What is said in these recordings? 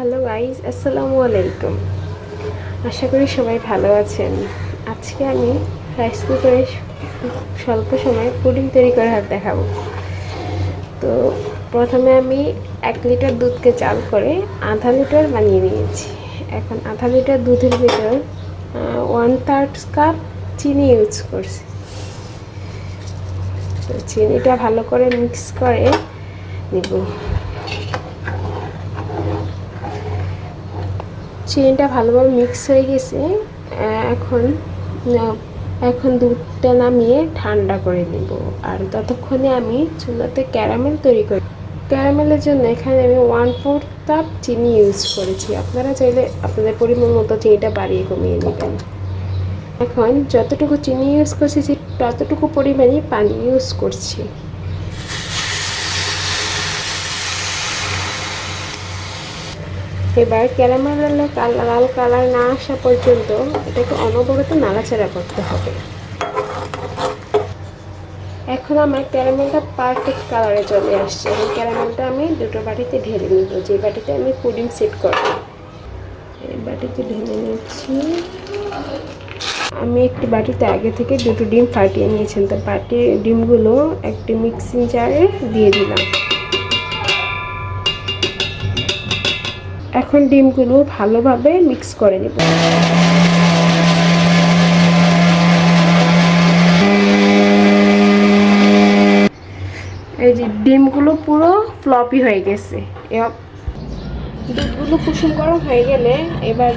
Hello guys, আসসালামু আলাইকুম। আশা করি সবাই ভালো আছেন। আজকে আমি রাইস কুকারে স্বল্প সময়ে পুডিং তৈরি করে হাত দেখাবো। তো প্রথমে আমি 1 লিটার দুধকে চাল করে আধা লিটার বানিয়ে নিয়েছি। এখন আধা লিটার দুধের ভিতর 1/3 কাপ চিনি ইউজ করছি। তো চিনিটা ভালো করে মিক্স করে নিব। চিনিটা ভালোভাবে মিক্স হয়ে গেছে। এখন এখন দুধটা নামিয়ে ঠান্ডা করে নিব। আর ততক্ষণে আমি চুলাতে ক্যারামেল তৈরি করি। ক্যারামেলের জন্য এখানে আমি 1/4 কাপ চিনি ইউজ করেছি। আপনারা চাইলে আপনাদের পরিমাণ মতো চিনিটা বাড়িয়ে কমিয়ে নেবেন। এখন যতটুকু চিনি ইউজ করছি ততটুকু পরিমাণে পানি ইউজ করছি। এবার ক্যারামেলের লাল কালার না আসা পর্যন্ত এটাকে অনবরত নাড়াচাড়া করতে হবে। এখন আমার ক্যারামেলটা পারফেক্ট কালারে চলে আসছে। এবং ক্যারামেলটা আমি দুটো বাটিতে ঢেলে নিব, যে বাটিতে আমি পুডিং সেট করব। এই বাটিতে ঢেলে নিচ্ছি। আমি একটি বাটিতে আগে থেকে দুটো ডিম ফাটিয়ে নিয়েছেন, তো ডিমগুলো একটি মিক্সিং জারে দিয়ে দিলাম। এখন ডিমগুলো ভালোভাবে মিক্স করে নেব। এই যে ডিমগুলো পুরো ফ্লপি হয়ে গেছে। দুধগুলো কুসুম গরম হয়ে গেলে এবার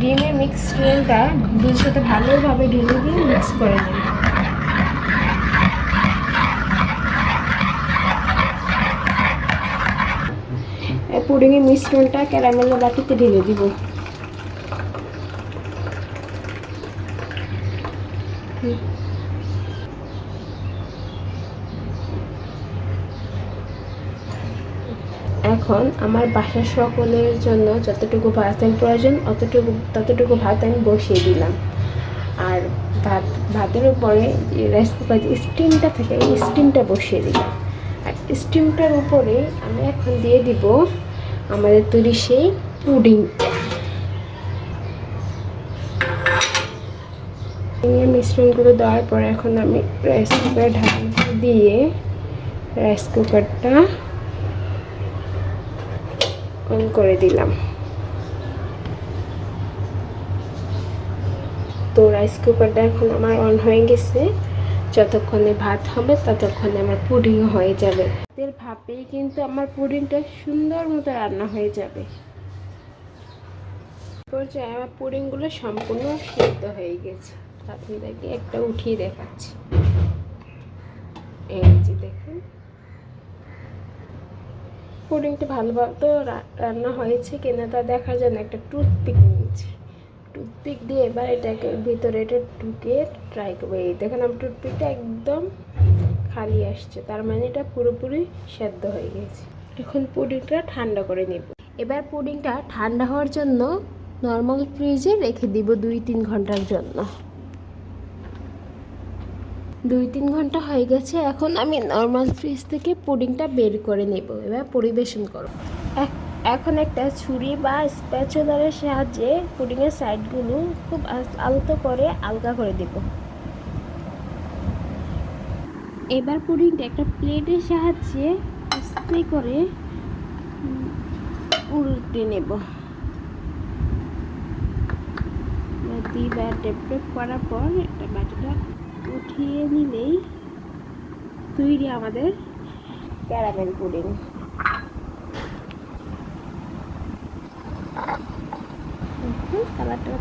ডিমের মিক্সচারটা দুধের সাথে ভালোভাবে ঢেলে দিয়ে মিক্স করে নেব। পুডিংয়ের মিশ্রণটা ক্যারামেলের বাটিতে ঢেলে দিব। এখন আমার বাসার সকলের জন্য যতটুকু ভাতের প্রয়োজন ততটুকু ভাত আমি বসিয়ে দিলাম। আর ভাতের উপরে রাইস কুকার যে স্টিমটা থাকে এই স্টিমটা বসিয়ে দিলাম। আর স্টিমটার উপরে আমি এখন দিয়ে দিব আমাদের তৈরি সেই পুডিংটা। মিশ্রণগুলো দেওয়ার পর এখন আমি রাইস কুকার ঢাকনা দিয়ে রাইস কুকারটা অন করে দিলাম। তো রাইস কুকারটা এখন আমার অন হয়ে গেছে। যতক্ষণে ভাত হবে ততক্ষণে আমার পুডিংও হয়ে যাবে। এর ভাপেই কিন্তু আমার পুডিংটা সুন্দর মতো রান্না হয়ে যাবে। পর্যায়ে আমার পুডিংগুলো সম্পূর্ণ সিদ্ধ হয়ে গেছে। আপনাদেরকে একটা উঠিয়ে দেখাচ্ছি। এই যে দেখুন, পুডিংটা ভালোভাবে তো রান্না হয়েছে কিনা তা দেখার জন্য একটা টুথপিক নিয়েছি। টুথপিক দিয়ে এবার এটাকে ভিতরে এটা ঢুকে ট্রাই করবো। এই দেখেন আমার টুথপিকটা একদম খালি আসছে, তার মানে এটা পুরোপুরি সেদ্ধ হয়ে গেছে। এখন পুডিংটা ঠান্ডা করে নেব। এবার পুডিংটা ঠান্ডা হওয়ার জন্য নর্মাল ফ্রিজে রেখে দিব 2-3 ঘন্টার জন্য। 2-3 ঘন্টা হয়ে গেছে। এখন আমি নর্মাল ফ্রিজ থেকে পুডিংটা বের করে নেব। এবার পরিবেশন করব। এখন একটা ছুরি বা স্প্যাচুলারের সাহায্যে পুডিংয়ের সাইডগুলো খুব আলতো করে আলগা করে দেব। এবার পুডিংটা একটা প্লেটের সাহায্যে আস্তে করে উল্টে নেব। দুইবার টেপ করার পর একটা বাটিটা উঠিয়ে নিলেই তৈরি আমাদের ক্যারামেল পুডিং। কালারটা